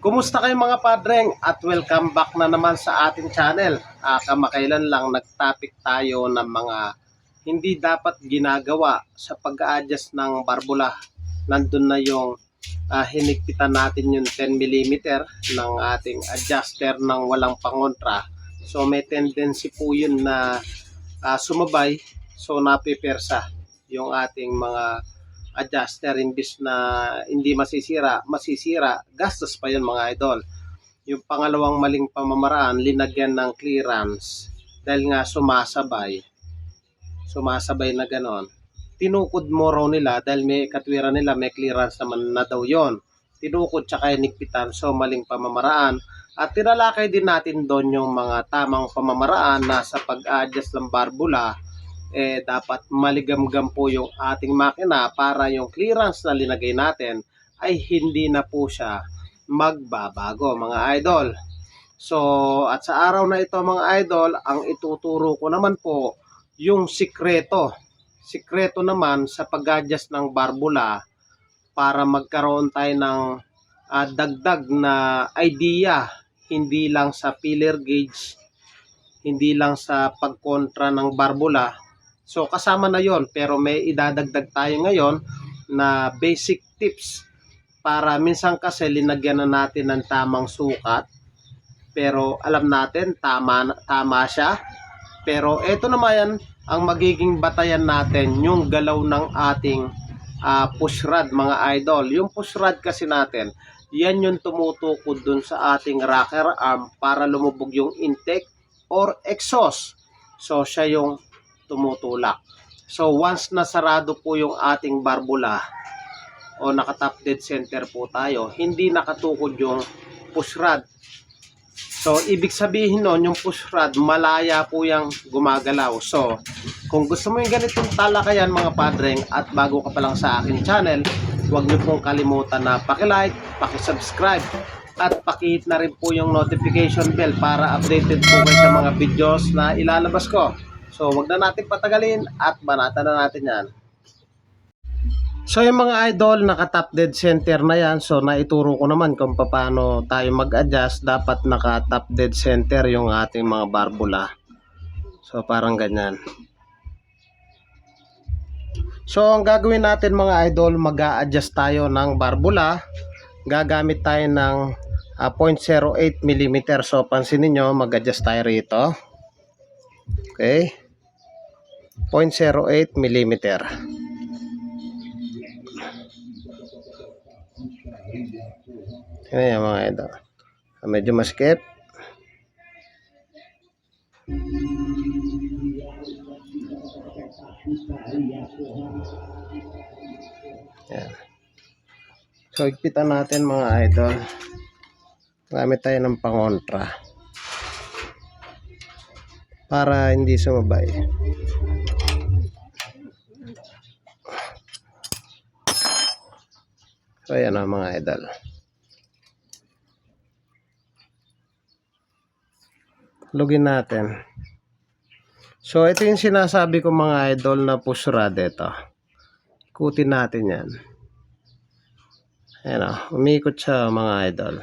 Kumusta kayo mga padreng at welcome back na naman sa ating channel. Kamakailan lang nag-topic tayo ng mga hindi dapat ginagawa sa pag-a-adjust ng barbula. Nandun na yung hinigpitan natin yung 10mm ng ating adjuster ng walang pangontra. So may tendency po yun na sumabay, so napipersa yung ating mga adjuster. Imbis na hindi masisira, gastos pa yun mga idol. Yung pangalawang maling pamamaraan, linagyan ng clearance dahil nga sumasabay na ganon. Tinukod mo raw nila dahil may katwiran nila, may clearance naman na daw yon. Tinukod tsaka inigpitan, so maling pamamaraan. At tinalakay din natin doon yung mga tamang pamamaraan na sa pag-adjust ng barbula, dapat maligamgam po yung ating makina para yung clearance na linagay natin ay hindi na po siya magbabago mga idol. So at sa araw na ito mga idol, ang ituturo ko naman po yung sikreto naman sa pag-adjust ng barbula para magkaroon tayo ng dagdag na idea, hindi lang sa filler gauge, hindi lang sa pagkontra ng barbula. So kasama na yon, pero may idadagdag tayo ngayon na basic tips para minsan kasi linagyan na natin ng tamang sukat pero alam natin tama siya. Pero eto naman ang magiging batayan natin, yung galaw ng ating push rod mga idol. Yung push rod kasi natin, yan yung tumutukod dun sa ating rocker arm para lumubog yung intake or exhaust. So siya yung tumutulak. So once nasarado po yung ating barbula o naka-top dead center po tayo, hindi nakatukod yung push rod. So ibig sabihin nun, yung push rod malaya po yung gumagalaw. So kung gusto mo yung ganitong talakayan mga padreng at bago ka pa lang sa aking channel, huwag niyo pong kalimutan na paki-like, paki-subscribe at paki-hit na rin po yung notification bell para updated po kayo sa mga videos na ilalabas ko. So wag na natin patagalin at banatan na natin yan. So yung mga idol, naka-top dead center na yan. So naituro ko naman kung paano tayo mag-adjust. Dapat naka-top dead center yung ating mga barbula. So parang ganyan. So ang gagawin natin mga idol, mag-a-adjust tayo ng barbula. Gagamit tayo ng 0.08 mm. So pansinin nyo, mag-adjust tayo rito. Okay. 0.08 mm. Yan yung mga idol. Medyo maskip. Yan. So igpitan natin mga idol. Gamit tayo ng pangontra para hindi sumabay. So yan ang mga idol. Lugin natin. So ito yung sinasabi ko mga idol na push rod ito. Ikutin natin yan. Ayan o, umikot siya mga idol.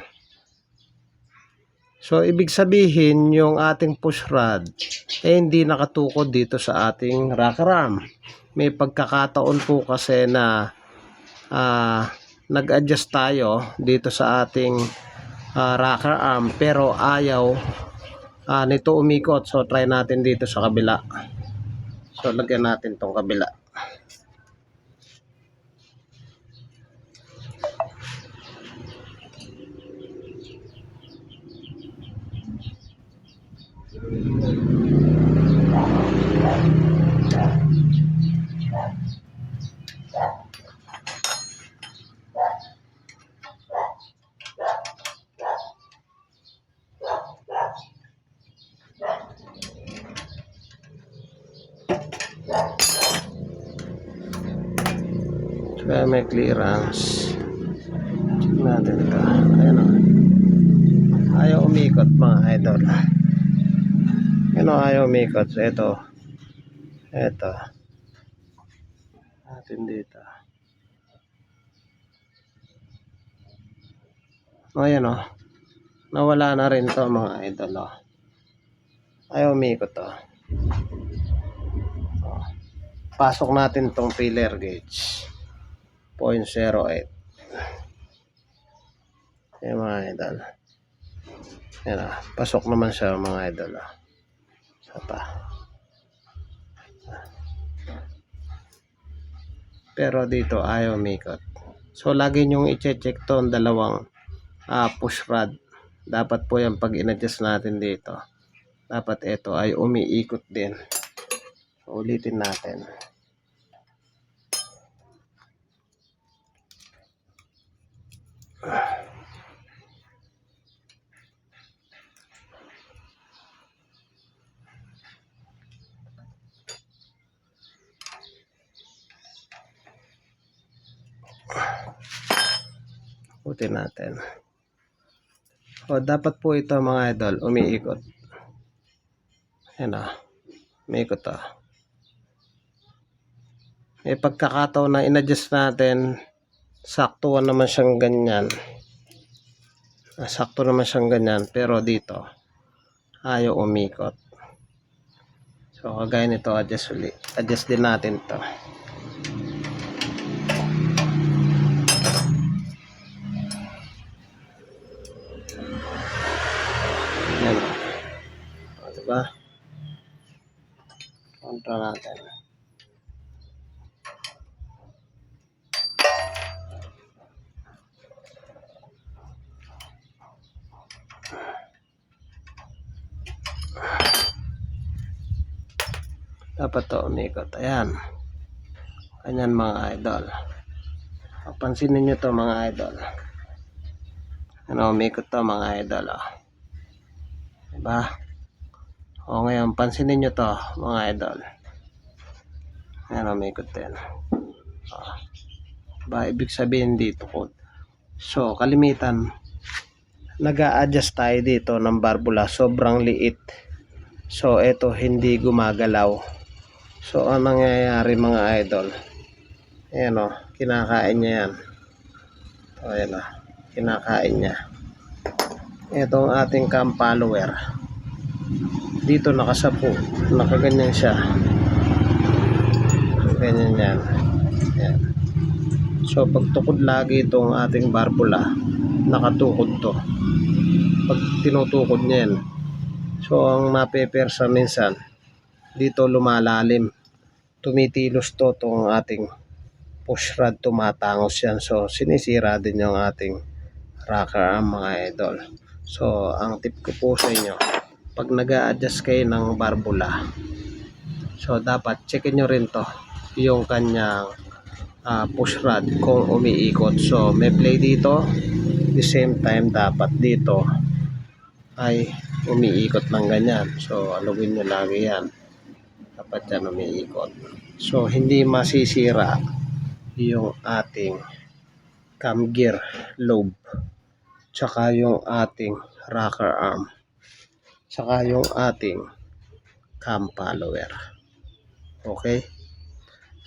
So ibig sabihin yung ating push rod hindi nakatukod dito sa ating rocker arm. May pagkakataon po kasi na nag-adjust tayo dito sa ating rocker arm pero ayaw nito umikot. So try natin dito sa kabila. So lagyan natin tong kabila. Kaya may clearance. Check natin ito. Ayan o. Ayaw umikot mga idol. Ayan o, ayaw umikot. So ito. Ito. Natin dito. O, ayan o. Nawala na rin to mga idol o. Ayaw umikot to. O. Pasok natin tong filler gauge. 0.08. Ayan mga idol. Ayan o. Pasok naman siya mga idol o. Isa pa. Pero dito ayaw umikot. So lagi nyong i-check to ang dalawang push rod. Dapat po yan pag in-adjust natin dito. Dapat ito ay umiikot din. So, ulitin natin. Ulitin natin. O, dapat po ito mga idol, umiikot. Ayan o. Umiikot to. May pagkakataon na in-adjust natin, sakto naman siyang ganyan. Sakto naman siyang ganyan, pero dito ayaw umikot. So kagaya nito, adjust ulit. Adjust din natin to. Yan o. O, diba? Control natin. Dapat to umikot. Ayan. Ganyan mga idol. Pansinin nyo to mga idol. Ano, umikot to mga idol. O. Diba? O ngayon, pansinin nyo to mga idol. Ayan, umikot din. O. Diba? Ibig sabihin dito ko. So, kalimitan, nag-a-adjust tayo dito ng barbula. Sobrang liit. So, ito hindi gumagalaw. So, ang nangyayari mga idol, ayan o, kinakain niya yan. O, ayan o, kinakain niya. Ito ang ating cam follower. Dito nakasapo, nakaganyan siya. Ganyan yan. Ayan. So, pagtukod lagi itong ating barbula, nakatukod to. Pag tinutukod niya yan, so, ang mapepersa minsan, dito lumalalim, tumitilos to itong ating push rod, tumatangos yan. So sinisira din yung ating rocker arm mga idol. So ang tip ko po sa inyo, pag nag-a-adjust kayo ng barbula, so dapat checkin nyo rin to, yung kanyang push rod kung umiikot. So may play dito, the same time dapat dito ay umiikot ng ganyan. So alugin nyo lagi yan, dapat yan umiikot. So hindi masisira yung ating cam gear lobe, tsaka yung ating rocker arm, tsaka yung ating cam follower. Okay?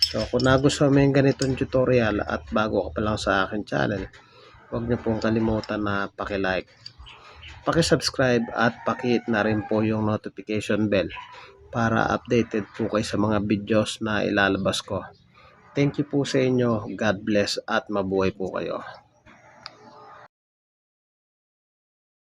So kung nagustuhan mo yung ganitong tutorial at bago ka pa lang sa akin channel, huwag niyo pong kalimutan na paki-like, paki-subscribe at paki-hit na rin po yung notification bell para updated po kayo sa mga videos na ilalabas ko. Thank you po sa inyo. God bless at mabuhay po kayo.